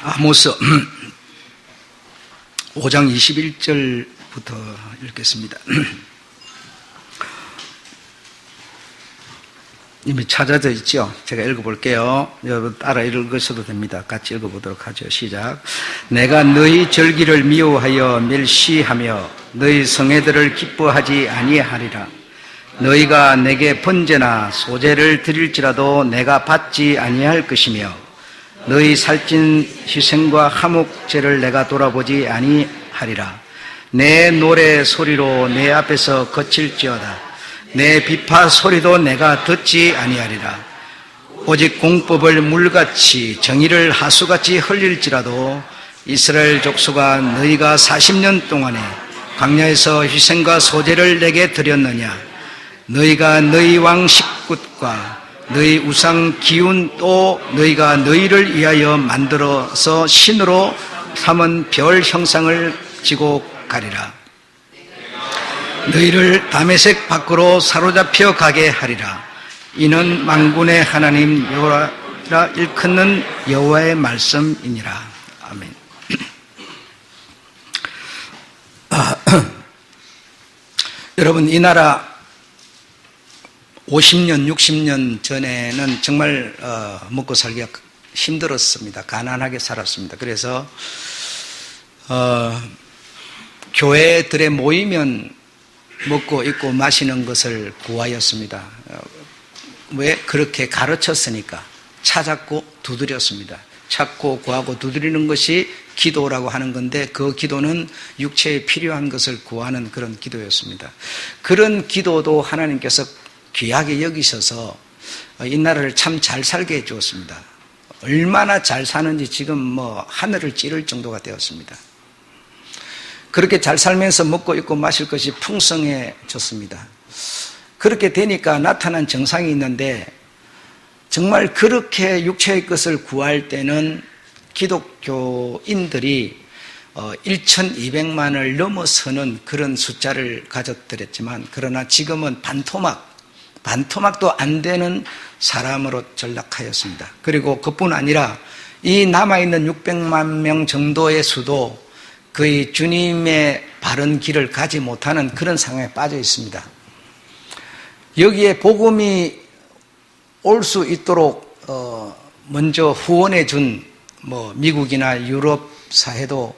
아모스 5장 21절부터 읽겠습니다. 이미 찾아져 있죠? 제가 읽어볼게요. 여러분 따라 읽으셔도 됩니다. 같이 읽어보도록 하죠. 시작. 내가 너희 절기를 미워하여 멸시하며 너희 성회들을 기뻐하지 아니하리라. 너희가 내게 번제나 소제를 드릴지라도 내가 받지 아니할 것이며 너희 살찐 희생과 화목제를 내가 돌아보지 아니하리라. 내 노래 소리로 내 앞에서 거칠지어다. 내 비파 소리도 내가 듣지 아니하리라. 오직 공법을 물같이 정의를 하수같이 흘릴지라도 이스라엘 족속아, 너희가 40년 동안에 광야에서 희생과 소제를 내게 드렸느냐? 너희가 너희 왕 식굿과 너희 우상 기운 또 너희가 너희를 위하여 만들어서 신으로 삼은 별 형상을 지고 가리라. 너희를 다메섹 밖으로 사로잡혀 가게 하리라. 이는 만군의 하나님 여호와라 일컫는 여호와의 말씀이니라. 아멘. 여러분, 이 나라 50년, 60년 전에는 정말 먹고 살기가 힘들었습니다. 가난하게 살았습니다. 그래서 교회들에 모이면 먹고 입고 마시는 것을 구하였습니다. 왜? 그렇게 가르쳤으니까. 찾았고 두드렸습니다. 찾고 구하고 두드리는 것이 기도라고 하는 건데, 그 기도는 육체에 필요한 것을 구하는 그런 기도였습니다. 그런 기도도 하나님께서 귀하게 여기셔서 이 나라를 참 잘 살게 해주었습니다. 얼마나 잘 사는지 지금 하늘을 찌를 정도가 되었습니다. 그렇게 잘 살면서 먹고 입고 마실 것이 풍성해졌습니다. 그렇게 되니까 나타난 정상이 있는데, 정말 그렇게 육체의 것을 구할 때는 기독교인들이 1,200만을 넘어서는 그런 숫자를 가졌더랬지만, 그러나 지금은 반토막도 안 되는 사람으로 전락하였습니다. 그리고 그뿐 아니라 이 남아있는 600만 명 정도의 수도 거의 주님의 바른 길을 가지 못하는 그런 상황에 빠져 있습니다. 여기에 복음이 올 수 있도록 먼저 후원해 준 미국이나 유럽 사회도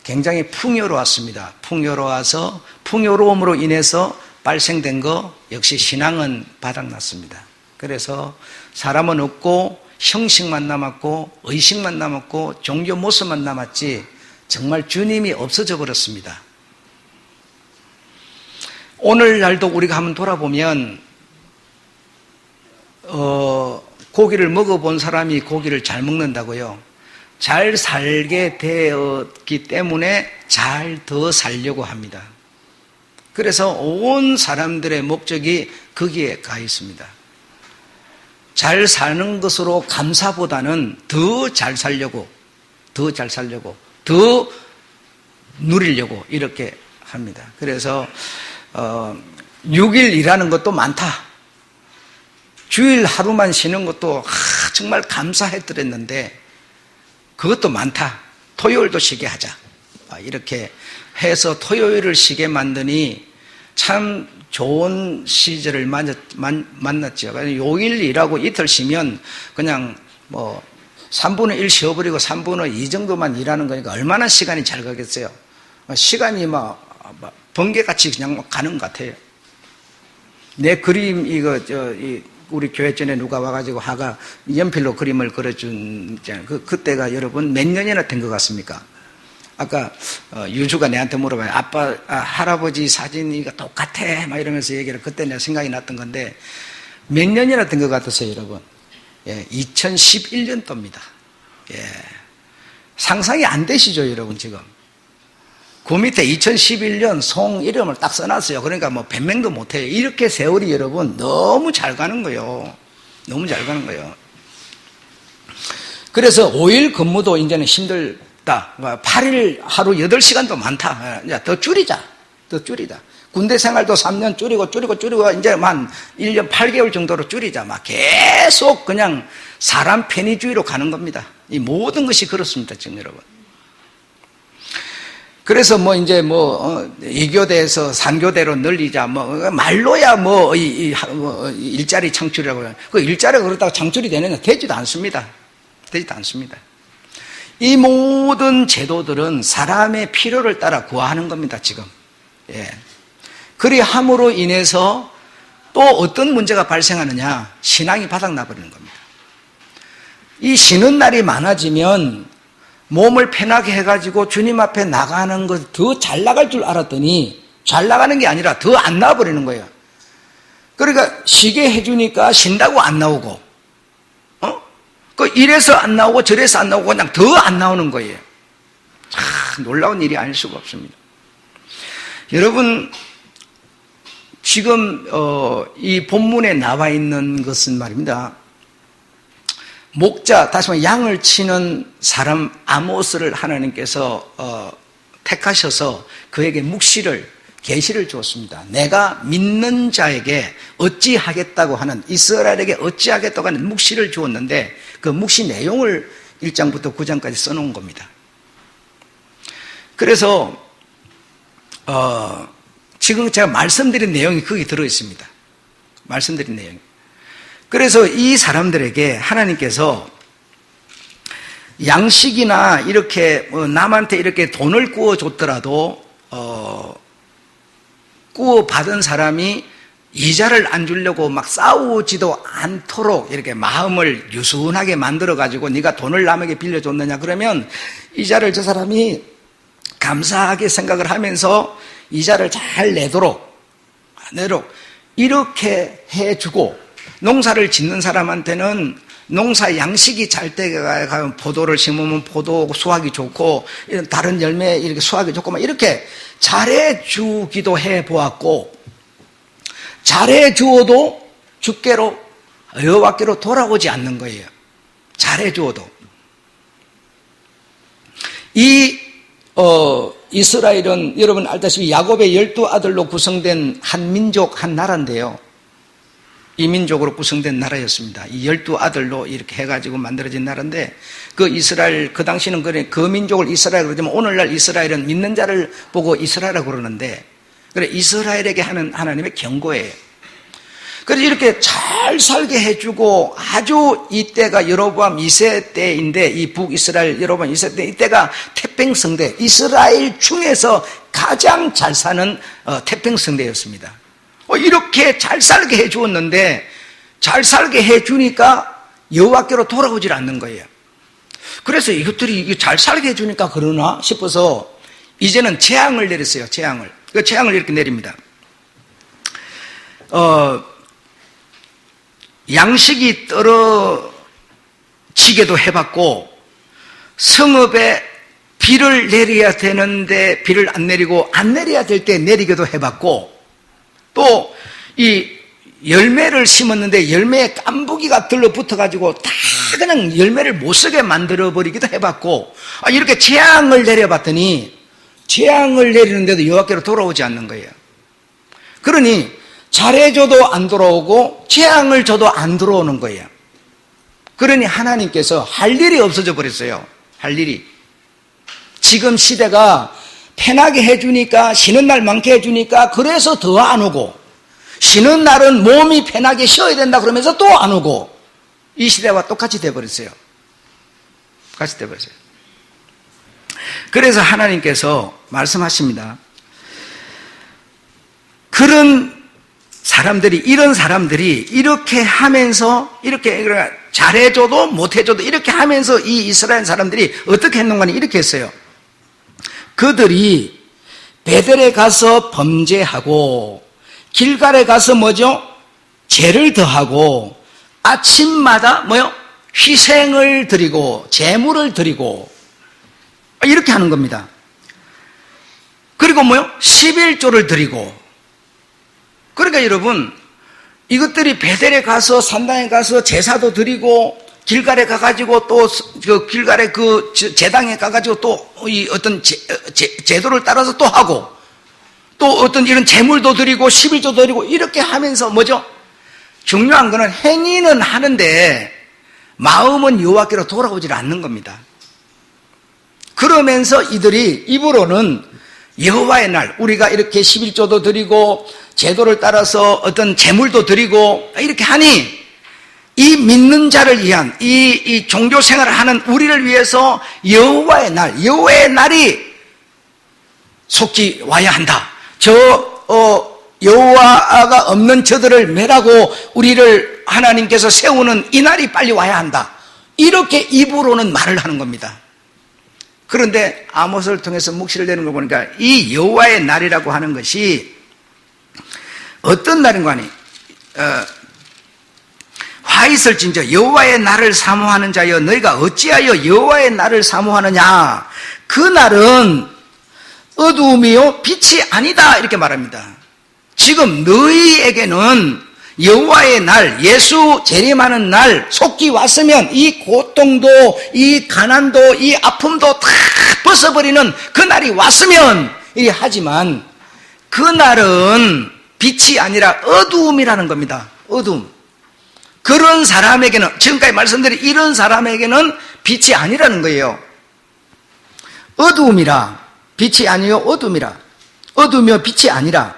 굉장히 풍요로웠습니다. 풍요로워서 풍요로움으로 인해서 발생된 거 역시 신앙은 바닥났습니다. 그래서 사람은 없고 형식만 남았고 의식만 남았고 종교 모습만 남았지 정말 주님이 없어져 버렸습니다. 오늘날도 우리가 한번 돌아보면 고기를 먹어본 사람이 고기를 잘 먹는다고요. 잘 살게 되었기 때문에 잘 더 살려고 합니다. 그래서 온 사람들의 목적이 거기에 가 있습니다. 잘 사는 것으로 감사보다는 더 잘 살려고, 더 누리려고 이렇게 합니다. 그래서 6일 일하는 것도 많다. 주일 하루만 쉬는 것도 정말 감사했더랬는데 그것도 많다. 토요일도 쉬게 하자. 이렇게 해서 토요일을 쉬게 만드니 참 좋은 시절을 만났죠. 5일 일하고 이틀 쉬면 그냥 3분의 1 쉬어버리고 3분의 2 정도만 일하는 거니까 얼마나 시간이 잘 가겠어요. 시간이 번개같이 그냥 가는 것 같아요. 내 그림 우리 교회 전에 누가 와가지고 하가 연필로 그림을 그려준 그때가 여러분 몇 년이나 된 것 같습니까? 아까 유주가 내한테 물어봐요. 아빠 할아버지 사진이 똑같아 막 이러면서 얘기를 그때 내가 생각이 났던 건데 몇 년이나 된 것 같았어요, 여러분. 2011년도입니다. 상상이 안 되시죠, 여러분? 지금 그 밑에 2011년 송 이름을 딱 써놨어요. 그러니까 변명도 못해요. 이렇게 세월이 여러분 너무 잘 가는 거예요. 너무 잘 가는 거예요. 그래서 5일 근무도 이제는 힘들다. 8일 하루 8시간도 많다. 더 줄이자. 군대 생활도 3년 줄이고 이제 한 1년 8개월 정도로 줄이자 막 계속 그냥 사람 편의주의로 가는 겁니다. 이 모든 것이 그렇습니다, 지금 여러분. 그래서 뭐 이제 2교대에서 3교대로 늘리자 말로야 일자리 창출이라고 해요. 그 일자리가 그렇다고 창출이 되느냐? 되지도 않습니다. 이 모든 제도들은 사람의 필요를 따라 구하는 겁니다, 지금. 예. 그리 함으로 인해서 또 어떤 문제가 발생하느냐? 신앙이 바닥나버리는 겁니다. 이 쉬는 날이 많아지면 몸을 편하게 해가지고 주님 앞에 나가는 것 더 잘 나갈 줄 알았더니 잘 나가는 게 아니라 더 안 나와버리는 거예요. 그러니까 쉬게 해주니까 쉰다고 안 나오고, 이래서 안 나오고 저래서 안 나오고 그냥 더 안 나오는 거예요. 참 놀라운 일이 아닐 수가 없습니다. 여러분, 지금 이 본문에 나와 있는 것은 말입니다. 목자, 다시 말해 양을 치는 사람 아모스를 하나님께서 택하셔서 그에게 묵시를, 계시를 주었습니다. 내가 믿는 자에게 어찌하겠다고 하는, 이스라엘에게 어찌하겠다고 하는 묵시를 주었는데 그 묵시 내용을 1장부터 9장까지 써놓은 겁니다. 그래서 지금 제가 말씀드린 내용이 거기 들어있습니다. 말씀드린 내용이. 그래서 이 사람들에게 하나님께서 양식이나 이렇게 남한테 이렇게 돈을 구워줬더라도 구워받은 사람이 이자를 안 주려고 막 싸우지도 않도록 이렇게 마음을 유순하게 만들어가지고 네가 돈을 남에게 빌려줬느냐 그러면 이자를 저 사람이 감사하게 생각을 하면서 이자를 잘 내도록 이렇게 해주고, 농사를 짓는 사람한테는 농사 양식이 잘 때가 가면 포도를 심으면 포도 수확이 좋고 다른 열매 이렇게 수확이 좋고 막 이렇게 잘해주기도 해보았고, 잘해주어도 주께로 여호와께로 돌아오지 않는 거예요. 잘해주어도. 이스라엘은 여러분 알다시피 야곱의 12아들로 구성된 한 민족, 한 나라인데요. 이 민족으로 구성된 나라였습니다. 이 12아들로 이렇게 해가지고 만들어진 나라인데, 그 이스라엘, 그 당시는 그 민족을 이스라엘 그러지만 오늘날 이스라엘은 믿는 자를 보고 이스라엘이라고 그러는데, 그래, 이스라엘에게 하는 하나님의 경고예요. 그래서 이렇게 잘 살게 해주고, 아주 이때가 여로보암 2세 때인데, 이 북이스라엘 여로보암 2세 때, 이때가 태평성대, 이스라엘 중에서 가장 잘 사는 태평성대였습니다. 이렇게 잘 살게 해주었는데, 잘 살게 해주니까 여호와께로 돌아오질 않는 거예요. 그래서 이것들이 잘 살게 해주니까 그러나 싶어서 이제는 재앙을 내렸어요. 재앙을. 그 재앙을 이렇게 내립니다. 양식이 떨어지게도 해봤고, 성읍에 비를 내려야 되는데 비를 안 내리고 안 내려야 될 때 내리게도 해봤고, 또 이 열매를 심었는데 열매에 깐부기가 들러붙어가지고 다 그냥 열매를 못 쓰게 만들어버리기도 해봤고, 이렇게 재앙을 내려봤더니 재앙을 내리는데도 여호와께로 돌아오지 않는 거예요. 그러니 잘해줘도 안 돌아오고 재앙을 줘도 안 들어오는 거예요. 그러니 하나님께서 할 일이 없어져 버렸어요. 할 일이. 지금 시대가 편하게 해주니까, 쉬는 날 많게 해주니까 그래서 더 안 오고, 쉬는 날은 몸이 편하게 쉬어야 된다 그러면서 또 안 오고, 이 시대와 똑같이 돼버렸어요. 똑같이 돼버렸어요. 그래서 하나님께서 말씀하십니다. 이런 사람들이 이렇게 하면서, 이렇게 잘해줘도 못해줘도 이렇게 하면서 이 이스라엘 사람들이 어떻게 했는가 이렇게 했어요. 그들이 베델에 가서 범죄하고, 길갈에 가서 뭐죠? 죄를 더하고, 아침마다 희생을 드리고 제물을 드리고 이렇게 하는 겁니다. 그리고 11조를 드리고. 그러니까 여러분, 이것들이 베델에 가서 산당에 가서 제사도 드리고, 길갈에 가가지고 또 그 길갈에 그 제당에 가가지고 또 이 어떤 제도를 따라서 또 하고, 또 어떤 이런 재물도 드리고 11조 드리고 이렇게 하면서 뭐죠? 중요한 거는 행위는 하는데 마음은 여호와께로 돌아오질 않는 겁니다. 그러면서 이들이 입으로는 여호와의 날, 우리가 이렇게 11조도 드리고 제도를 따라서 어떤 재물도 드리고 이렇게 하니 이 믿는 자를 위한 이 종교 생활을 하는 우리를 위해서 여호와의 날, 여호와의 날이 속히 와야 한다. 여호와가 없는 저들을 멸하고 우리를 하나님께서 세우는 이 날이 빨리 와야 한다. 이렇게 입으로는 말을 하는 겁니다. 그런데 아모스를 통해서 묵시를 내는 거 보니까 이 여호와의 날이라고 하는 것이 어떤 날인가 하니 화 있을진저 여호와의 날을 사모하는 자여 너희가 어찌하여 여호와의 날을 사모하느냐. 그 날은 어두움이요 빛이 아니다 이렇게 말합니다. 지금 너희에게는 여호와의 날, 예수 재림하는 날 속히 왔으면 이 고통도 이 가난도 이 아픔도 다 벗어버리는 그 날이 왔으면 이래 하지만 그 날은 빛이 아니라 어두움이라는 겁니다. 어두움. 그런 사람에게는, 지금까지 말씀드린 이런 사람에게는 빛이 아니라는 거예요. 어두움이라, 빛이 아니요 어둠이라, 어둠이요 빛이 아니라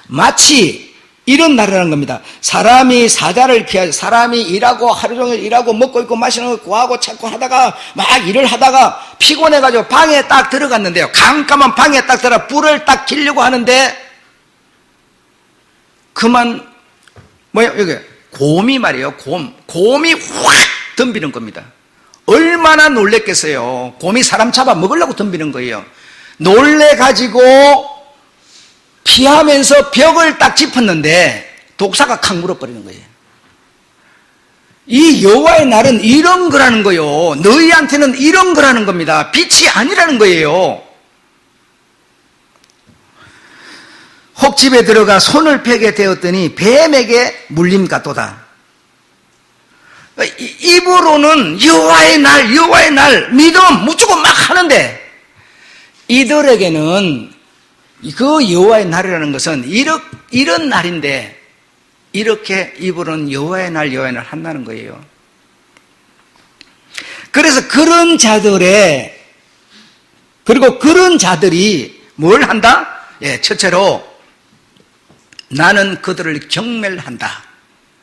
마치 이런 날이라는 겁니다. 사람이 사자를 피하지, 사람이 일하고 하루 종일 일하고 먹고 있고 마시는 거 구하고 찾고 하다가 막 일을 하다가 피곤해가지고 방에 딱 들어갔는데요. 깜깜한 방에 딱 들어 불을 딱 켜려고 하는데 그만 뭐야 여기 곰이 말이에요. 곰이 확 덤비는 겁니다. 얼마나 놀랬겠어요. 곰이 사람 잡아 먹으려고 덤비는 거예요. 놀래가지고 피하면서 벽을 딱 짚었는데 독사가 칵 물어버리는 거예요. 이 여호와의 날은 이런 거라는 거예요. 너희한테는 이런 거라는 겁니다. 빛이 아니라는 거예요. 혹집에 들어가 손을 펴게 되었더니 뱀에게 물림 같도다. 입으로는 여호와의 날, 여호와의 날 믿음 무조건 막 하는데 이들에게는 그 여호와의 날이라는 것은 이런 날인데 이렇게 입으로는 여호와의 날, 여호와의 날 한다는 거예요. 그래서 그런 자들이 뭘 한다? 예, 첫째로 나는 그들을 경멸한다.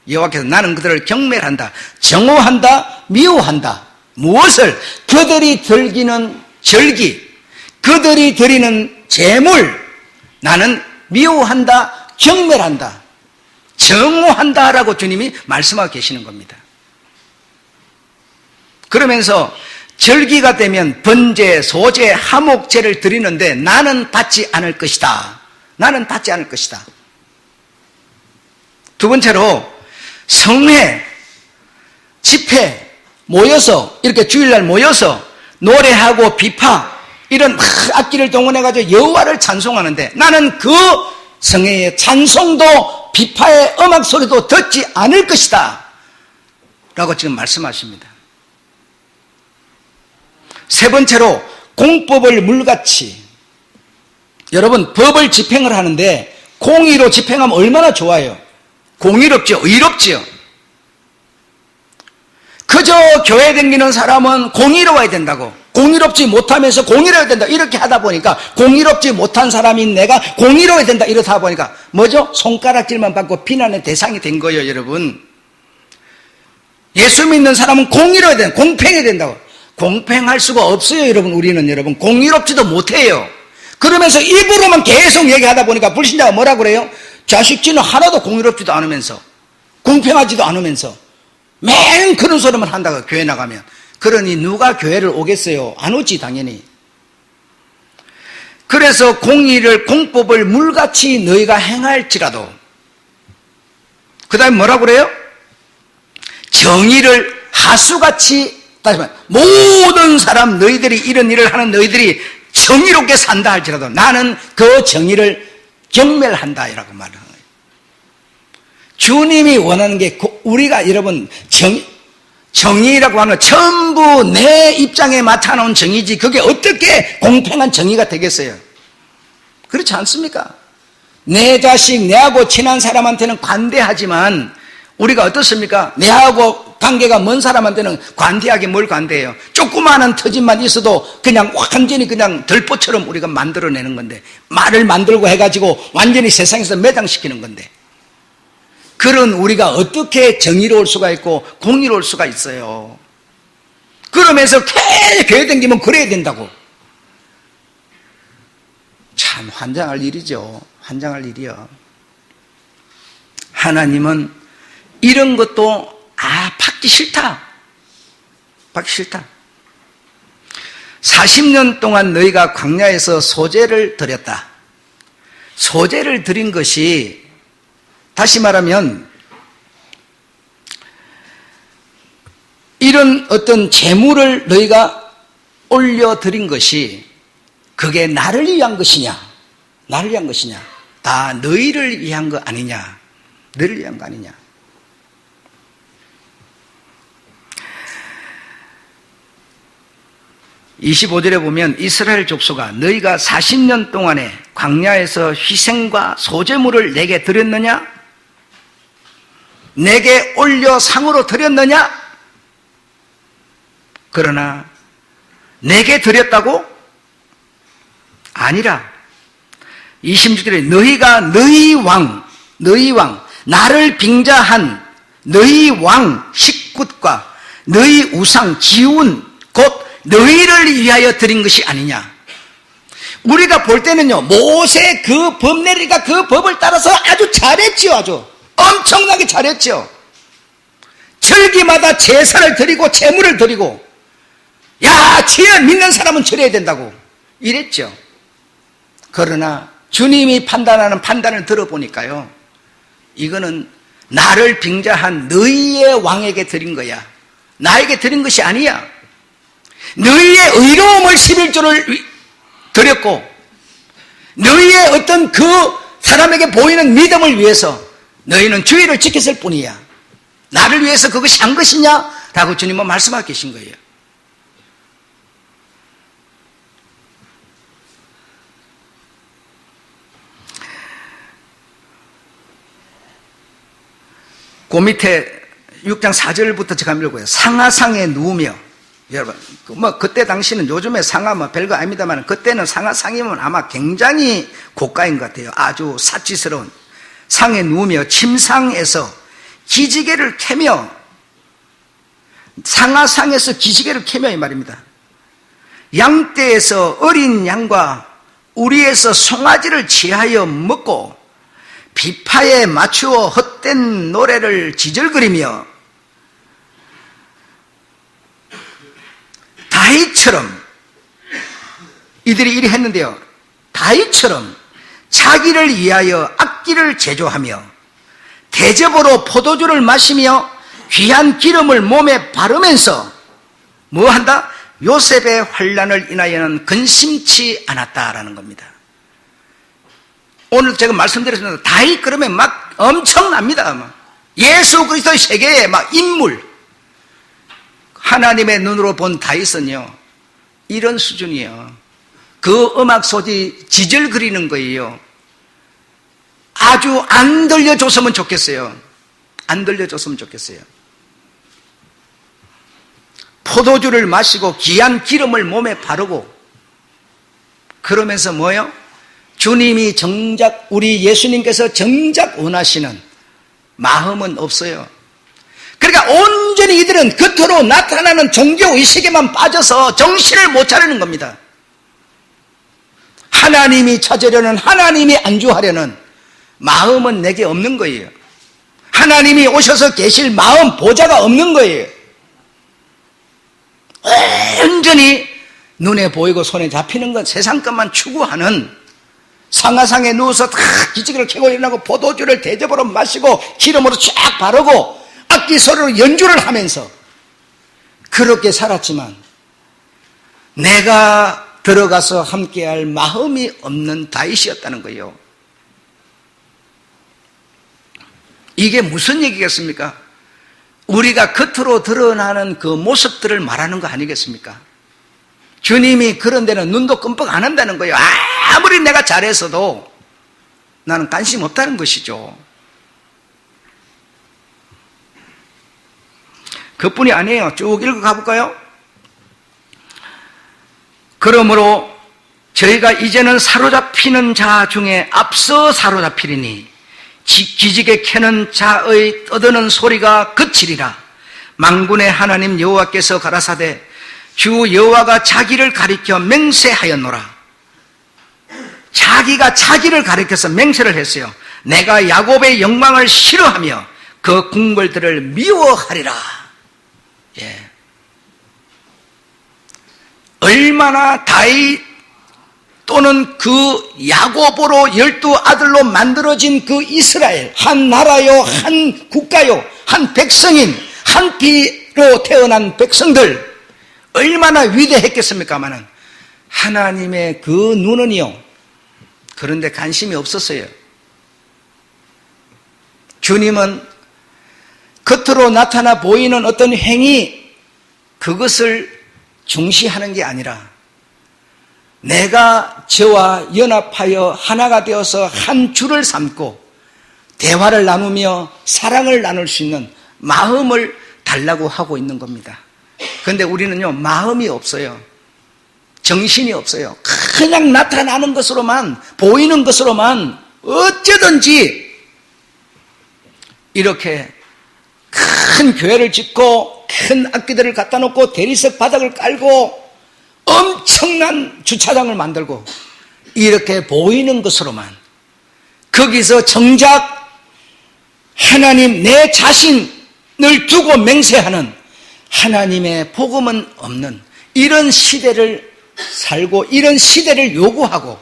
여호와께서 나는 그들을 경멸한다. 정오한다. 미워한다. 무엇을? 그들이 즐기는 절기, 그들이 드리는 제물, 나는 미워한다. 경멸한다. 정오한다라고 주님이 말씀하고 계시는 겁니다. 그러면서 절기가 되면 번제, 소제, 화목제를 드리는데 나는 받지 않을 것이다. 나는 받지 않을 것이다. 두 번째로 성회, 집회 모여서 이렇게 주일날 모여서 노래하고 비파 이런 악기를 동원해가지고 여호와를 찬송하는데 나는 그 성회의 찬송도 비파의 음악 소리도 듣지 않을 것이다 라고 지금 말씀하십니다. 세 번째로 공법을 물같이, 여러분 법을 집행을 하는데 공의로 집행하면 얼마나 좋아요. 공의롭죠. 의롭죠. 그저 교회 다니는 사람은 공의로워야 된다고, 공의롭지 못하면서 공의로워야 된다 이렇게 하다 보니까 공의롭지 못한 사람인 내가 공의로워야 된다 이렇다 보니까 뭐죠? 손가락질만 받고 비난의 대상이 된 거예요. 여러분, 예수 믿는 사람은 공의로워야 된다, 공평해야 된다고. 공평할 수가 없어요. 여러분, 우리는 여러분 공의롭지도 못해요. 그러면서 입으로만 계속 얘기하다 보니까 불신자가 뭐라 그래요? 자식지는 하나도 공의롭지도 않으면서 공평하지도 않으면서 맨 그런 소리만 한다고 교회 나가면. 그러니 누가 교회를 오겠어요? 안 오지 당연히. 그래서 공법을 물같이 너희가 행할지라도, 그 다음에 뭐라고 그래요? 정의를 하수같이, 다시 말해 모든 사람 너희들이 이런 일을 하는 너희들이 정의롭게 산다 할지라도 나는 그 정의를 경멸한다 이라고 말하는 거예요. 주님이 원하는 게 우리가 여러분 정의라고 하는 건 전부 내 입장에 나타나온 정의지 그게 어떻게 공평한 정의가 되겠어요? 그렇지 않습니까? 내 자식, 내하고 친한 사람한테는 관대하지만 우리가 어떻습니까? 내하고 관계가 먼 사람한테는 관대하게 뭘 관대해요? 조그마한 터짐만 있어도 그냥 완전히 그냥 들보처럼 우리가 만들어내는 건데, 말을 만들고 해가지고 완전히 세상에서 매장시키는 건데, 그런 우리가 어떻게 정의로울 수가 있고 공의로울 수가 있어요? 그러면서 계속 교회 다니면 그래야 된다고. 참 환장할 일이죠. 환장할 일이요. 하나님은 이런 것도 받기 싫다. 받기 싫다. 40년 동안 너희가 광야에서 소재를 드렸다. 소재를 드린 것이, 다시 말하면 이런 어떤 재물을 너희가 올려드린 것이 그게 나를 위한 것이냐, 나를 위한 것이냐, 다 너희를 위한 거 아니냐, 너희를 위한 거 아니냐. 25절에 보면 이스라엘 족속아, 너희가 40년 동안에 광야에서 희생과 소제물을 내게 드렸느냐? 내게 올려 상으로 드렸느냐? 그러나 내게 드렸다고? 아니라 26절에 너희가 너희 왕, 나를 빙자한 너희 왕 식굿과 너희 우상 지운 곧 너희를 위하여 드린 것이 아니냐. 우리가 볼 때는요, 모세 그 법 내리가 그 법을 따라서 아주 잘했지요. 아주 엄청나게 잘했죠. 절기마다 제사를 드리고 제물을 드리고, 야, 지혜 믿는 사람은 저래야 된다고 이랬죠. 그러나 주님이 판단하는 판단을 들어보니까요, 이거는 나를 빙자한 너희의 왕에게 드린 거야, 나에게 드린 것이 아니야. 너희의 의로움을 11조를 드렸고, 너희의 어떤 그 사람에게 보이는 믿음을 위해서 너희는 주의를 지켰을 뿐이야. 나를 위해서 그것이 한 것이냐? 라고 주님은 말씀하고 계신 거예요. 그 밑에 6장 4절부터 제가 읽고요. 상하상에 누우며, 여러분, 그때 당시는 요즘에 상하 별거 아닙니다만, 그때는 상하상이면 아마 굉장히 고가인 것 같아요. 아주 사치스러운 상에 누우며 침상에서 기지개를 캐며, 상하상에서 기지개를 캐며 이 말입니다. 양떼에서 어린 양과 우리에서 송아지를 취하여 먹고 비파에 맞추어 헛된 노래를 지절거리며 다윗처럼, 이들이 이리 했는데요, 다윗처럼 자기를 위하여 악기를 제조하며 대접으로 포도주를 마시며 귀한 기름을 몸에 바르면서 뭐 한다? 요셉의 환난을 인하여는 근심치 않았다라는 겁니다. 오늘 제가 말씀드렸습니다. 다윗 그러면 막 엄청납니다. 예수 그리스도의 세계의 막 인물, 하나님의 눈으로 본 다윗은요, 이런 수준이에요. 그 음악 소리 지절 그리는 거예요. 아주 안 들려줬으면 좋겠어요. 안 들려줬으면 좋겠어요. 포도주를 마시고 귀한 기름을 몸에 바르고, 그러면서 뭐요? 주님이 정작, 우리 예수님께서 정작 원하시는 마음은 없어요. 그러니까 온전히 이들은 겉으로 나타나는 종교의식에만 빠져서 정신을 못 차리는 겁니다. 하나님이 찾으려는, 하나님이 안주하려는 마음은 내게 없는 거예요. 하나님이 오셔서 계실 마음, 보좌가 없는 거예요. 온전히 눈에 보이고 손에 잡히는 건 세상 것만 추구하는, 상하상에 누워서 다 기지개를 켜고 일어나고 포도주를 대접으로 마시고 기름으로 쫙 바르고 악기 소리로 연주를 하면서 그렇게 살았지만, 내가 들어가서 함께할 마음이 없는 다윗이었다는 거예요. 이게 무슨 얘기겠습니까? 우리가 겉으로 드러나는 그 모습들을 말하는 거 아니겠습니까? 주님이 그런 데는 눈도 끔뻑 안 한다는 거예요. 아무리 내가 잘했어도 나는 관심 없다는 것이죠. 그뿐이 아니에요. 쭉 읽어가 볼까요? 그러므로 저희가 이제는 사로잡히는 자 중에 앞서 사로잡히리니 기지개 켜는 자의 떠드는 소리가 그치리라. 만군의 하나님 여호와께서 가라사대 주 여호와가 자기를 가리켜 맹세하였노라. 자기가 자기를 가리켜서 맹세를 했어요. 내가 야곱의 영광을 싫어하며 그 궁궐들을 미워하리라. 예. 얼마나 다윗 또는 그 야곱으로 12아들로 만들어진 그 이스라엘, 한 나라요, 한 국가요, 한 백성인, 한 피로 태어난 백성들 얼마나 위대했겠습니까마는 하나님의 그 눈은요, 그런데 관심이 없었어요. 주님은 겉으로 나타나 보이는 어떤 행위, 그것을 중시하는 게 아니라 내가 저와 연합하여 하나가 되어서 한 줄을 삼고 대화를 나누며 사랑을 나눌 수 있는 마음을 달라고 하고 있는 겁니다. 그런데 우리는요, 마음이 없어요. 정신이 없어요. 그냥 나타나는 것으로만, 보이는 것으로만 어쩌든지 이렇게 큰 교회를 짓고 큰 악기들을 갖다 놓고 대리석 바닥을 깔고 엄청난 주차장을 만들고 이렇게 보이는 것으로만, 거기서 정작 하나님 내 자신을 두고 맹세하는 하나님의 복음은 없는 이런 시대를 살고 이런 시대를 요구하고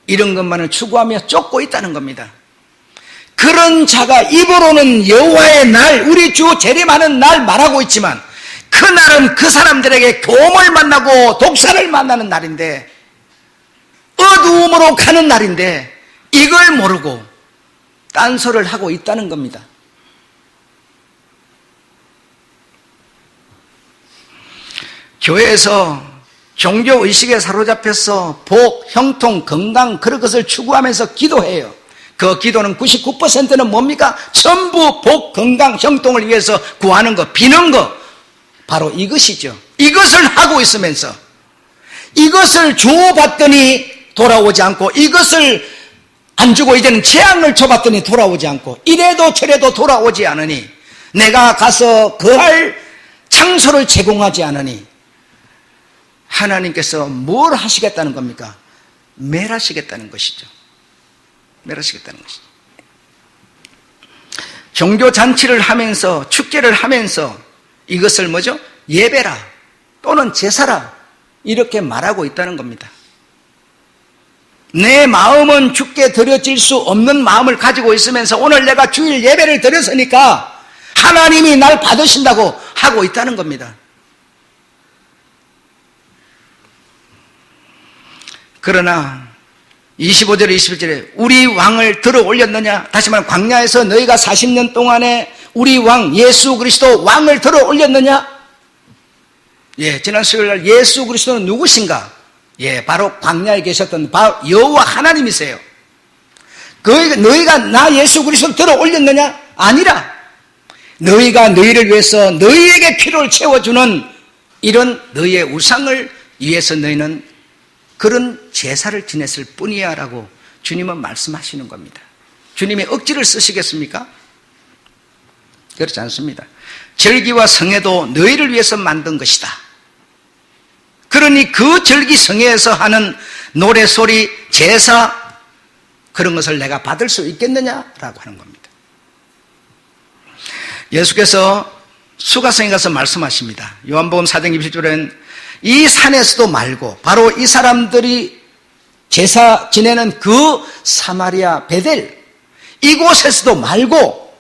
이런 것만을 추구하며 쫓고 있다는 겁니다. 그런 자가 입으로는 여호와의 날, 우리 주 재림하는 날 말하고 있지만 그날은 그 사람들에게 곰을 만나고 독사를 만나는 날인데, 어두움으로 가는 날인데 이걸 모르고 딴소리를 하고 있다는 겁니다. 교회에서 종교의식에 사로잡혀서 복, 형통, 건강 그런 것을 추구하면서 기도해요. 그 기도는 99%는 뭡니까? 전부 복, 건강, 형통을 위해서 구하는 것, 비는 것, 바로 이것이죠. 이것을 하고 있으면서 이것을 주어봤더니 돌아오지 않고, 이것을 안 주고 이제는 재앙을 줘봤더니 돌아오지 않고, 이래도 저래도 돌아오지 않으니, 내가 가서 거할 장소를 제공하지 않으니 하나님께서 뭘 하시겠다는 겁니까? 멸하시겠다는 것이죠. 멸하시겠다는 것이죠. 종교잔치를 하면서, 축제를 하면서 이것을 뭐죠? 예배라 또는 제사라 이렇게 말하고 있다는 겁니다. 내 마음은 주께 드려질 수 없는 마음을 가지고 있으면서 오늘 내가 주일 예배를 드렸으니까 하나님이 날 받으신다고 하고 있다는 겁니다. 그러나 25절에 21절에 우리 왕을 들어 올렸느냐? 다시 말하면 광야에서 너희가 40년 동안에 우리 왕 예수 그리스도 왕을 들어 올렸느냐? 예, 지난 수요일날 예수 그리스도는 누구신가? 예, 바로 광야에 계셨던 바로 여호와 하나님이세요. 너희가 나 예수 그리스도 들어 올렸느냐? 아니라 너희가 너희를 위해서 너희에게 필요를 채워주는 이런 너희의 우상을 위해서 너희는 그런 제사를 지냈을 뿐이야 라고 주님은 말씀하시는 겁니다. 주님이 억지를 쓰시겠습니까? 그렇지 않습니다. 절기와 성회도 너희를 위해서 만든 것이다. 그러니 그 절기 성회에서 하는 노래소리, 제사 그런 것을 내가 받을 수 있겠느냐라고 하는 겁니다. 예수께서 수가성에 가서 말씀하십니다. 요한복음 4장 27절에는 이 산에서도 말고 바로 이 사람들이 제사 지내는 그 사마리아 베델 이곳에서도 말고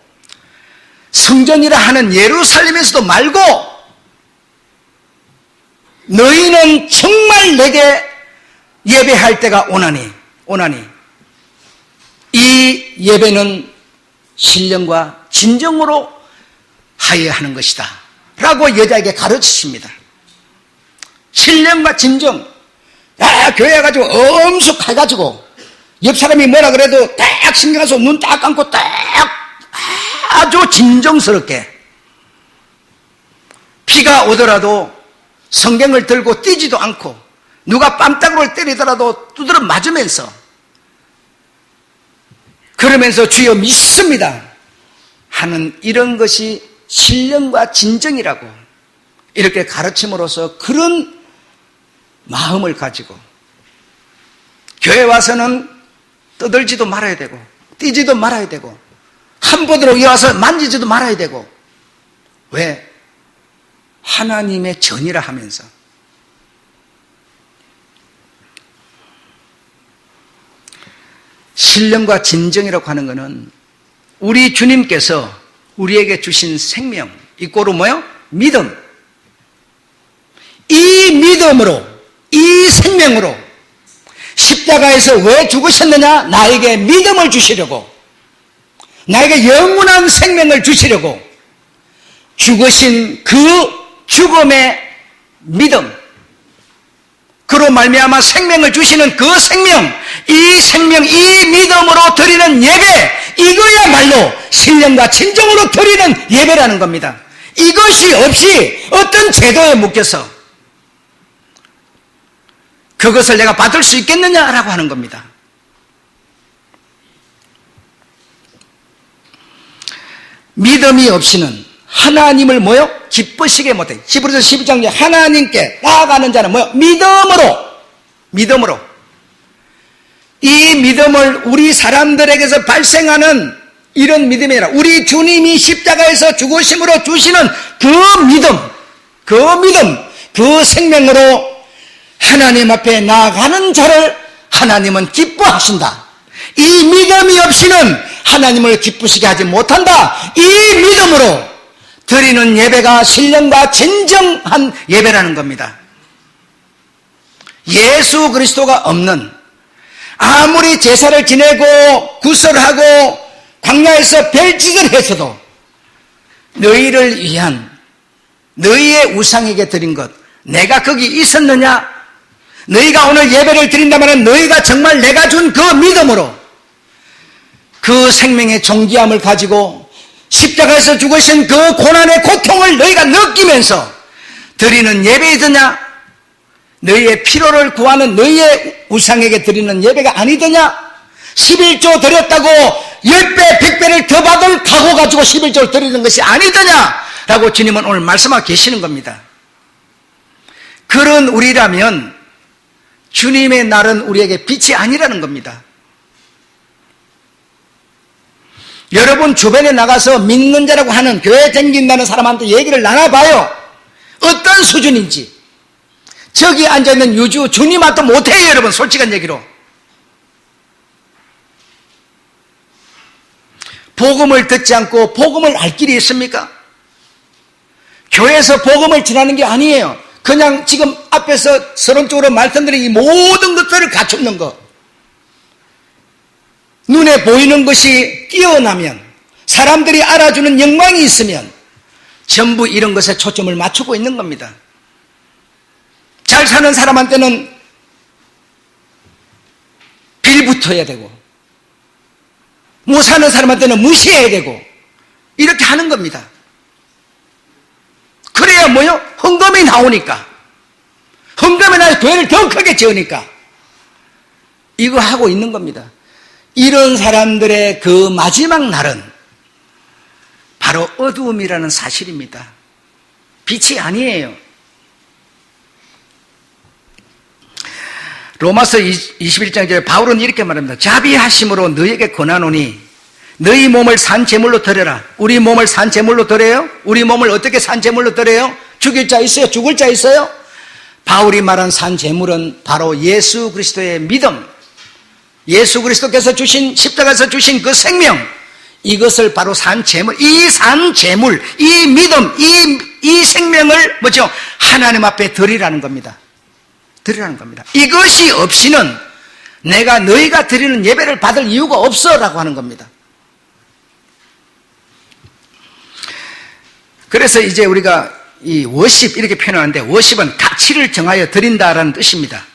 성전이라 하는 예루살렘에서도 말고 너희는 정말 내게 예배할 때가 오나니 이 예배는 신령과 진정으로 하여야 하는 것이다 라고 여자에게 가르치십니다. 신령과 진정. 교회 가지고 엄숙해가지고 옆 사람이 뭐라 그래도 딱 신경 써서 눈 딱 감고 딱 아주 진정스럽게, 비가 오더라도 성경을 들고 뛰지도 않고 누가 뺨따구를 때리더라도 두드려 맞으면서, 그러면서 주여 믿습니다 하는 이런 것이 신령과 진정이라고 이렇게 가르침으로써 그런 마음을 가지고 교회 와서는 떠들지도 말아야 되고 뛰지도 말아야 되고 한 번으로 와서 만지지도 말아야 되고, 왜? 하나님의 전이라 하면서. 신령과 진정이라고 하는 것은 우리 주님께서 우리에게 주신 생명, 이꼬로 뭐요? 믿음. 이 믿음으로, 이 생명으로 십자가에서 왜 죽으셨느냐? 나에게 믿음을 주시려고, 나에게 영원한 생명을 주시려고 죽으신 그 죽음의 믿음, 그로 말미암아 생명을 주시는 그 생명, 이 믿음으로 드리는 예배, 이거야말로 신령과 진정으로 드리는 예배라는 겁니다. 이것이 없이 어떤 제도에 묶여서 그것을 내가 받을 수 있겠느냐라고 하는 겁니다. 믿음이 없이는 하나님을 뭐요? 기쁘시게 못해. 히브리서 12장에 하나님께 나아가는 자는 뭐요? 믿음으로. 이 믿음을 우리 사람들에게서 발생하는 이런 믿음이 아니라 우리 주님이 십자가에서 죽으심으로 주시는 그 생명으로 하나님 앞에 나아가는 자를 하나님은 기뻐하신다. 이 믿음이 없이는 하나님을 기쁘시게 하지 못한다. 이 믿음으로 드리는 예배가 신령과 진정한 예배라는 겁니다. 예수 그리스도가 없는, 아무리 제사를 지내고 구설하고 광야에서 별짓을 했어도 너희를 위한 너희의 우상에게 드린 것, 내가 거기 있었느냐? 너희가 오늘 예배를 드린다면 너희가 정말 내가 준 그 믿음으로 그 생명의 존귀함을 가지고 십자가에서 죽으신 그 고난의 고통을 너희가 느끼면서 드리는 예배이더냐? 너희의 피로를 구하는 너희의 우상에게 드리는 예배가 아니더냐? 11조 드렸다고 10배, 100배를 더 받을 각오 가지고 11조를 드리는 것이 아니더냐? 라고 주님은 오늘 말씀하고 계시는 겁니다. 그런 우리라면 주님의 날은 우리에게 빛이 아니라는 겁니다. 여러분 주변에 나가서 믿는 자라고 하는, 교회 다닌다는 사람한테 얘기를 나눠봐요. 어떤 수준인지. 저기 앉아있는 유주 주님한테 못해요, 여러분. 솔직한 얘기로. 복음을 듣지 않고 복음을 알 길이 있습니까? 교회에서 복음을 전하는 게 아니에요. 그냥 지금 앞에서 서론적으로 말씀드린 이 모든 것들을 갖추는 것, 눈에 보이는 것이 뛰어나면, 사람들이 알아주는 영광이 있으면 전부 이런 것에 초점을 맞추고 있는 겁니다. 잘 사는 사람한테는 빌붙어야 되고, 못 사는 사람한테는 무시해야 되고, 이렇게 하는 겁니다. 그래야 뭐요? 헌금이 나오니까, 헌금이 나서 교회를 더 크게 지으니까 이거 하고 있는 겁니다. 이런 사람들의 그 마지막 날은 바로 어두움이라는 사실입니다. 빛이 아니에요. 로마서 21장에 바울은 이렇게 말합니다. 자비하심으로 너희에게 권하노니 너희 몸을 산제물로 드려라. 우리 몸을 산제물로 드려요? 우리 몸을 어떻게 산제물로 드려요? 죽일 자 있어요? 죽을 자 있어요? 바울이 말한 산제물은 바로 예수 그리스도의 믿음, 예수 그리스도께서 주신, 십자가에서 주신 그 생명, 이것을 바로 산제물, 이 산제물, 이 믿음, 이 생명을 뭐죠? 하나님 앞에 드리라는 겁니다. 드리라는 겁니다. 이것이 없이는 내가 너희가 드리는 예배를 받을 이유가 없어라고 하는 겁니다. 그래서 이제 우리가 이 워십 이렇게 표현하는데, 워십은 가치를 정하여 드린다라는 뜻입니다.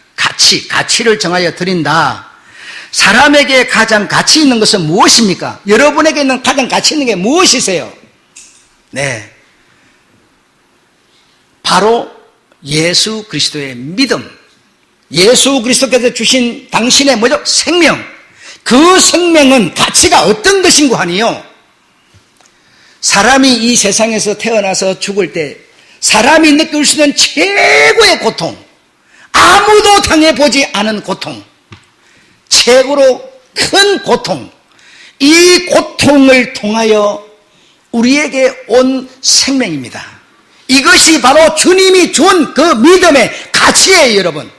가치를 정하여 드린다. 사람에게 가장 가치 있는 것은 무엇입니까? 여러분에게 있는 가장 가치 있는 게 무엇이세요? 네, 바로 예수 그리스도의 믿음, 예수 그리스도께서 주신 당신의 뭐죠? 생명. 그 생명은 가치가 어떤 것인고 하니요, 사람이 이 세상에서 태어나서 죽을 때 사람이 느낄 수 있는 최고의 고통, 아무도 당해보지 않은 고통, 최고로 큰 고통, 이 고통을 통하여 우리에게 온 생명입니다. 이것이 바로 주님이 준 그 믿음의 가치예요, 여러분.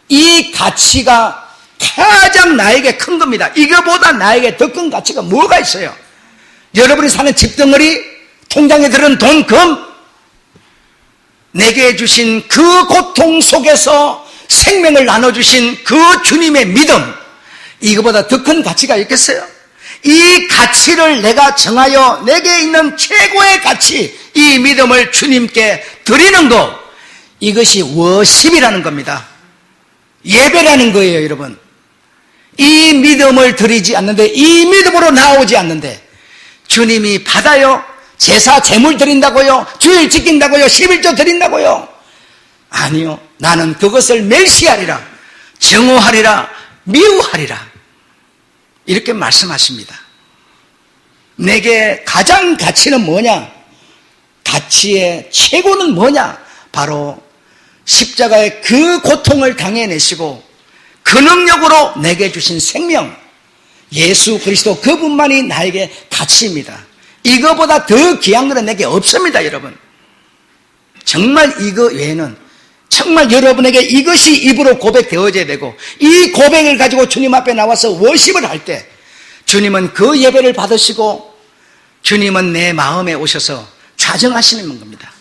이 가치가 가장 나에게 큰 겁니다. 이거보다 나에게 더 큰 가치가 뭐가 있어요? 여러분이 사는 집덩어리, 통장에 들은 돈, 금, 내게 주신 그 고통 속에서 생명을 나눠주신 그 주님의 믿음, 이거보다 더 큰 가치가 있겠어요? 이 가치를 내가 정하여 내게 있는 최고의 가치, 이 믿음을 주님께 드리는 것, 이것이 워십이라는 겁니다. 예배라는 거예요, 여러분. 이 믿음을 드리지 않는데, 이 믿음으로 나오지 않는데 주님이 받아요? 제사 제물 드린다고요? 주일 지킨다고요? 11조 드린다고요? 아니요. 나는 그것을 멸시하리라, 정오하리라, 미워하리라, 이렇게 말씀하십니다. 내게 가장 가치는 뭐냐? 가치의 최고는 뭐냐? 바로 십자가의 그 고통을 당해내시고 그 능력으로 내게 주신 생명, 예수 그리스도 그분만이 나에게 가치입니다. 이거보다 더 귀한 것은 내게 없습니다, 여러분. 정말 이거 외에는, 정말 여러분에게 이것이 입으로 고백되어져야 되고, 이 고백을 가지고 주님 앞에 나와서 워십을 할 때 주님은 그 예배를 받으시고 주님은 내 마음에 오셔서 좌정하시는 겁니다.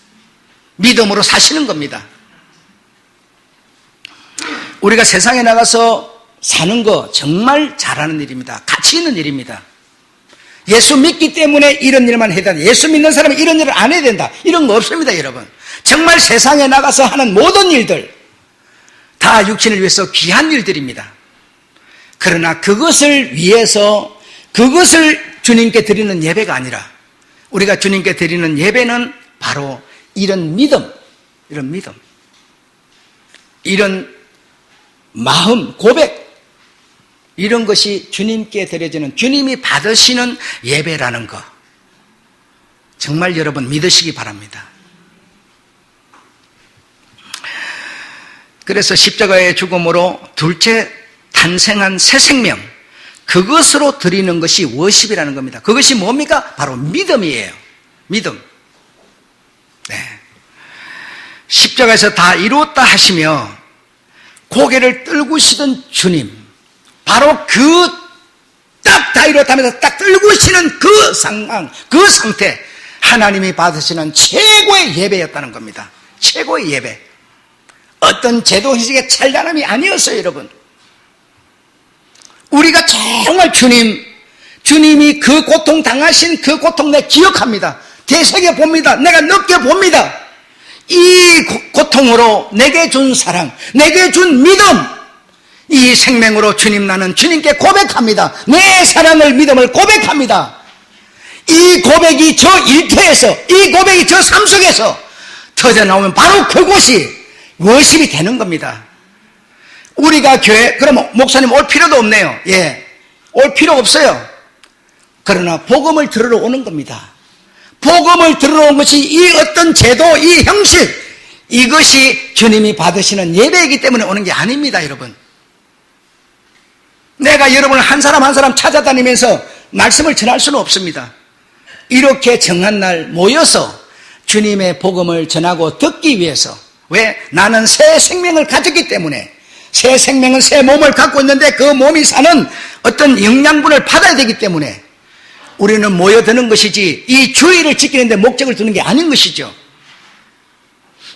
믿음으로 사시는 겁니다. 우리가 세상에 나가서 사는 거 정말 잘하는 일입니다. 가치 있는 일입니다. 예수 믿기 때문에 이런 일만 해야 된다, 예수 믿는 사람은 이런 일을 안 해야 된다, 이런 거 없습니다, 여러분. 정말 세상에 나가서 하는 모든 일들 다 육신을 위해서 귀한 일들입니다. 그러나 그것을 위해서, 그것을 주님께 드리는 예배가 아니라 우리가 주님께 드리는 예배는 바로 이런 믿음, 이런 마음, 고백, 이런 것이 주님께 드려지는, 주님이 받으시는 예배라는 것, 정말 여러분 믿으시기 바랍니다. 그래서 십자가의 죽음으로 둘째 탄생한 새 생명, 그것으로 드리는 것이 워십이라는 겁니다. 그것이 뭡니까? 바로 믿음이에요. 믿음. 네. 십자가에서 다 이루었다 하시며 고개를 떨구시던 주님, 바로 그 딱 다 이루었다 하면서 딱 떨구시는 그 상황, 그 상태, 하나님이 받으시는 최고의 예배였다는 겁니다. 최고의 예배. 어떤 제도의식의 찬란함이 아니었어요, 여러분. 우리가 정말 주님이 그 고통 당하신 그 고통 내가 기억합니다. 되새겨 봅니다. 내가 느껴봅니다. 이 고통으로 내게 준 사랑, 내게 준 믿음, 이 생명으로 주님, 나는 주님께 고백합니다. 내 사랑을, 믿음을 고백합니다. 이 고백이 저 일터에서, 이 고백이 저 삶 속에서 터져나오면 바로 그곳이 워십이 되는 겁니다. 우리가 교회, 그럼 목사님 올 필요도 없네요. 예, 올 필요 없어요. 그러나 복음을 들으러 오는 겁니다. 복음을 들으러 온 것이 이 어떤 제도, 이 형식, 이것이 주님이 받으시는 예배이기 때문에 오는 게 아닙니다, 여러분. 내가 여러분을 한 사람 한 사람 찾아다니면서 말씀을 전할 수는 없습니다. 이렇게 정한 날 모여서 주님의 복음을 전하고 듣기 위해서, 왜? 나는 새 생명을 가졌기 때문에, 새 생명은 새 몸을 갖고 있는데 그 몸이 사는 어떤 영양분을 받아야 되기 때문에 우리는 모여드는 것이지, 이 주의를 지키는 데 목적을 두는 게 아닌 것이죠.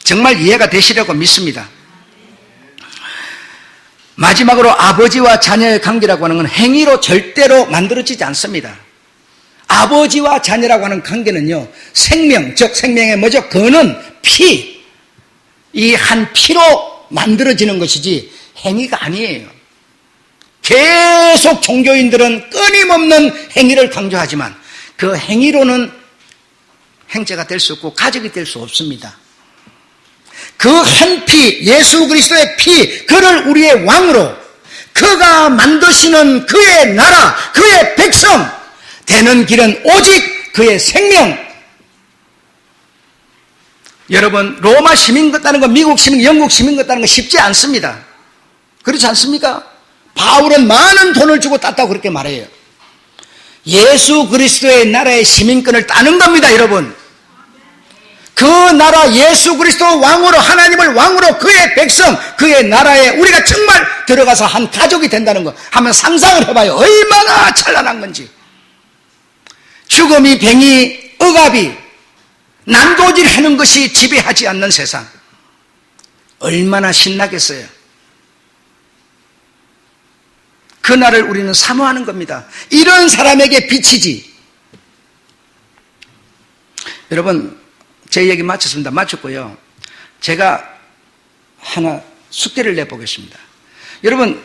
정말 이해가 되시려고 믿습니다. 마지막으로 아버지와 자녀의 관계라고 하는 건 행위로 절대로 만들어지지 않습니다. 아버지와 자녀라고 하는 관계는요, 생명, 즉 생명의 뭐죠? 근원, 피, 이 한 피로 만들어지는 것이지 행위가 아니에요. 계속 종교인들은 끊임없는 행위를 강조하지만 그 행위로는 행제가 될 수 없고 가족이 될 수 없습니다. 그 한 피, 예수 그리스도의 피, 그를 우리의 왕으로, 그가 만드시는 그의 나라, 그의 백성 되는 길은 오직 그의 생명. 여러분, 로마 시민 같다는 거, 미국 시민, 영국 시민 같다는 거 쉽지 않습니다. 그렇지 않습니까? 바울은 많은 돈을 주고 땄다고 그렇게 말해요. 예수 그리스도의 나라의 시민권을 따는 겁니다, 여러분. 그 나라 예수 그리스도 왕으로, 하나님을 왕으로, 그의 백성, 그의 나라에 우리가 정말 들어가서 한 가족이 된다는 거 한번 상상을 해봐요. 얼마나 찬란한 건지. 죽음이, 병이, 억압이, 난도질 하는 것이 지배하지 않는 세상. 얼마나 신나겠어요. 그날을 우리는 사모하는 겁니다. 이런 사람에게 비치지. 여러분, 제 얘기 마쳤습니다. 마쳤고요. 제가 하나 숙제를 내보겠습니다. 여러분,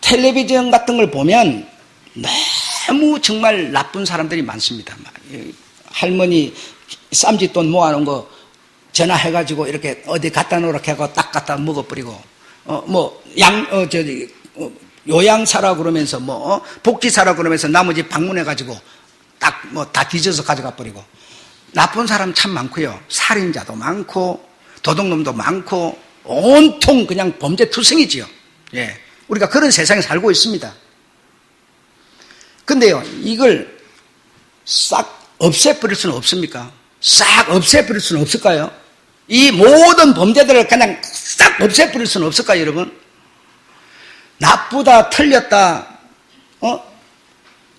텔레비전 같은 걸 보면 너무 정말 나쁜 사람들이 많습니다. 할머니 쌈짓돈 모아놓은 거 전화해가지고 이렇게 어디 갖다 놓으라 하고 딱 갖다 먹어버리고, 요양사라 그러면서 복지사라 그러면서 나머지 방문해가지고 딱 다 뒤져서 가져가 버리고. 나쁜 사람 참 많고요. 살인자도 많고 도둑놈도 많고 온통 그냥 범죄투성이지요. 예, 우리가 그런 세상에 살고 있습니다. 근데요, 이걸 싹 없애버릴 수는 없습니까? 싹 없애버릴 수는 없을까요? 이 모든 범죄들을 그냥 싹 없애버릴 수는 없을까요, 여러분? 나쁘다, 틀렸다,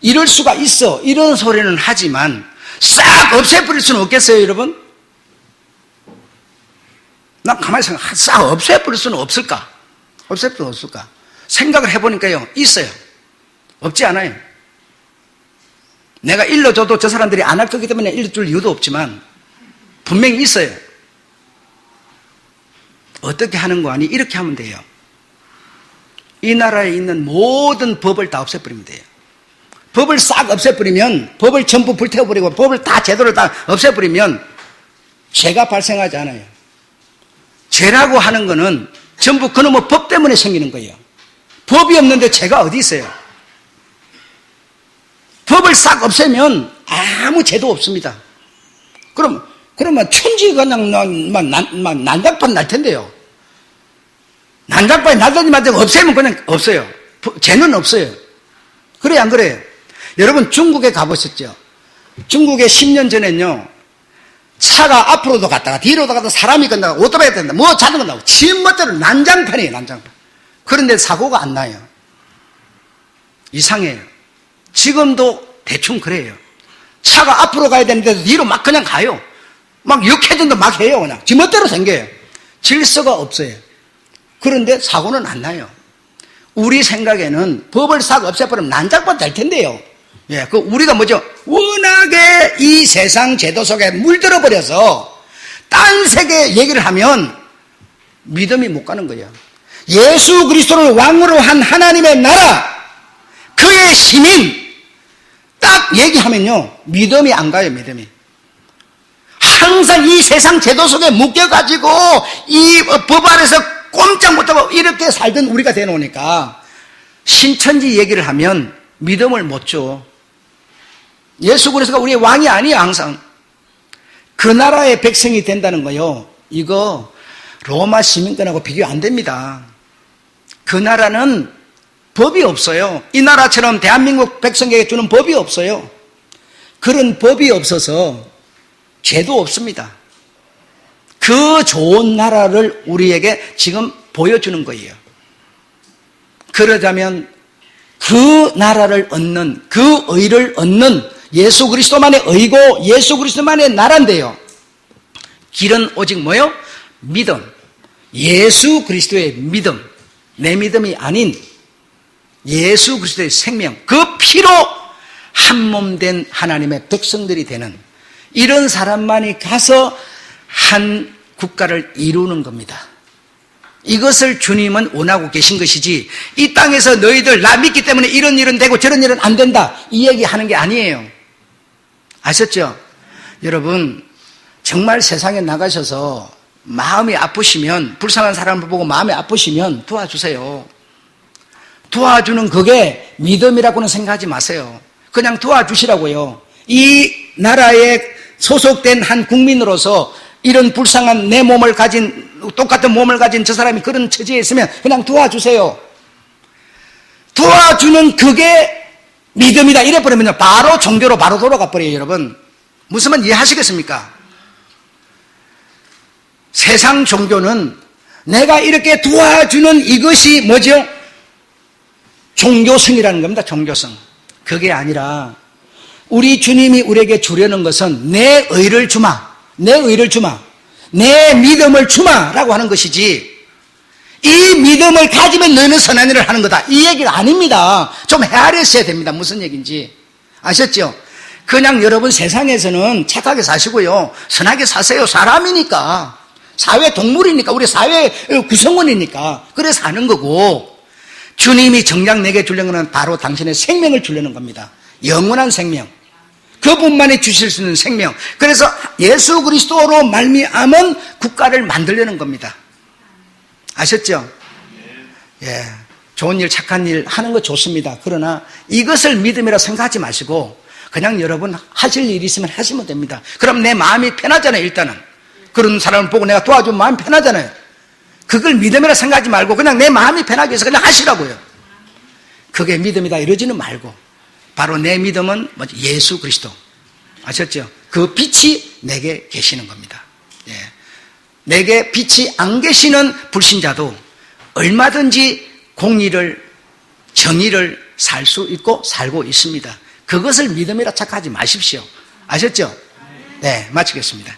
이럴 수가 있어, 이런 소리는 하지만 싹 없애버릴 수는 없겠어요, 여러분? 난 가만히 생각해. 싹 없애버릴 수는 없을까? 없앨 수는 없을까? 생각을 해보니까요, 있어요. 없지 않아요. 내가 일러줘도 저 사람들이 안 할 거기 때문에 일러줄 이유도 없지만 분명히 있어요. 어떻게 하는 거 아니? 이렇게 하면 돼요. 이 나라에 있는 모든 법을 다 없애버리면 돼요. 법을 싹 없애버리면, 법을 전부 불태워버리고 법을 다 제도를 다 없애버리면 죄가 발생하지 않아요. 죄라고 하는 거는 전부 그놈의 법 때문에 생기는 거예요. 법이 없는데 죄가 어디 있어요? 법을 싹 없애면 아무 죄도 없습니다. 그러면 천지 그냥 난장판 날 텐데요. 난장판이 날더니만 없애면 그냥 없어요. 죄는 없어요. 그래요, 안 그래요? 여러분, 중국에 가보셨죠? 중국에 10년 전엔요, 차가 앞으로도 갔다가 뒤로도 갔다가 사람이 건다가 오토바이가 된다, 자전거 나오고, 지멋대로 난장판이에요, 난장판. 그런데 사고가 안 나요. 이상해요. 지금도 대충 그래요. 차가 앞으로 가야 되는데 뒤로 막 그냥 가요. 막 역회전도 막 해요, 그냥. 지멋대로 생겨요. 질서가 없어요. 그런데 사고는 안 나요. 우리 생각에는 법을 싹 없애버리면 난장판 될 텐데요. 예, 우리가 워낙에 이 세상 제도 속에 물들어 버려서 딴 세계 얘기를 하면 믿음이 못 가는 거예요. 예수 그리스도를 왕으로 한 하나님의 나라, 그의 시민, 딱 얘기하면요, 믿음이 안 가요, 믿음이. 항상 이 세상 제도 속에 묶여가지고 이 법 아래서 꼼짝 못하고 이렇게 살던 우리가 되놓으니까 신천지 얘기를 하면 믿음을 못 줘. 예수 그리스도가 우리의 왕이 아니에요, 항상. 그 나라의 백성이 된다는 거요, 이거 로마 시민권하고 비교 안 됩니다. 그 나라는 법이 없어요. 이 나라처럼 대한민국 백성에게 주는 법이 없어요. 그런 법이 없어서 죄도 없습니다. 그 좋은 나라를 우리에게 지금 보여주는 거예요. 그러자면 그 나라를 얻는, 그 의를 얻는 예수 그리스도만의 의고 예수 그리스도만의 나라인데요, 길은 오직 뭐요? 믿음. 예수 그리스도의 믿음. 내 믿음이 아닌 예수 그리스도의 생명, 그 피로 한 몸 된 하나님의 백성들이 되는 이런 사람만이 가서 한 국가를 이루는 겁니다. 이것을 주님은 원하고 계신 것이지, 이 땅에서 너희들 나 믿기 때문에 이런 일은 되고 저런 일은 안 된다, 이 얘기하는 게 아니에요. 아셨죠? 여러분, 정말 세상에 나가셔서 마음이 아프시면, 불쌍한 사람을 보고 마음이 아프시면 도와주세요. 도와주는 그게 믿음이라고는 생각하지 마세요. 그냥 도와주시라고요. 이 나라에 소속된 한 국민으로서 이런 불쌍한 내 몸을 가진, 똑같은 몸을 가진 저 사람이 그런 처지에 있으면 그냥 도와주세요. 도와주는 그게 믿음이다 이래버리면 바로 종교로 바로 돌아가 버려요. 여러분, 무슨 말 이해하시겠습니까? 세상 종교는 내가 이렇게 도와주는 이것이 뭐죠? 종교성이라는 겁니다. 종교성. 그게 아니라 우리 주님이 우리에게 주려는 것은 내 의를 주마, 내 의를 주마, 내 믿음을 주마 라고 하는 것이지, 이 믿음을 가지면 너희는 선한 일을 하는 거다, 이 얘기가 아닙니다. 좀 헤아렸어야 됩니다. 무슨 얘기인지 아셨죠? 그냥 여러분 세상에서는 착하게 사시고요, 선하게 사세요. 사람이니까, 사회 동물이니까, 우리 사회 구성원이니까 그래서 사는 거고, 주님이 정작 내게 주려는 것은 바로 당신의 생명을 주려는 겁니다. 영원한 생명, 그분만이 주실 수 있는 생명. 그래서 예수 그리스도로 말미암은 국가를 만들려는 겁니다. 아셨죠? 예, 좋은 일, 착한 일 하는 거 좋습니다. 그러나 이것을 믿음이라 생각하지 마시고 그냥 여러분 하실 일이 있으면 하시면 됩니다. 그럼 내 마음이 편하잖아요. 일단은 그런 사람을 보고 내가 도와주면 마음이 편하잖아요. 그걸 믿음이라 생각하지 말고 그냥 내 마음이 편하게 해서 그냥 하시라고요. 그게 믿음이다 이러지는 말고, 바로 내 믿음은 뭐지? 예수 그리스도. 아셨죠? 그 빛이 내게 계시는 겁니다. 예. 내게 빛이 안 계시는 불신자도 얼마든지 공의를, 정의를 살 수 있고 살고 있습니다. 그것을 믿음이라 착각하지 마십시오. 아셨죠? 네, 마치겠습니다.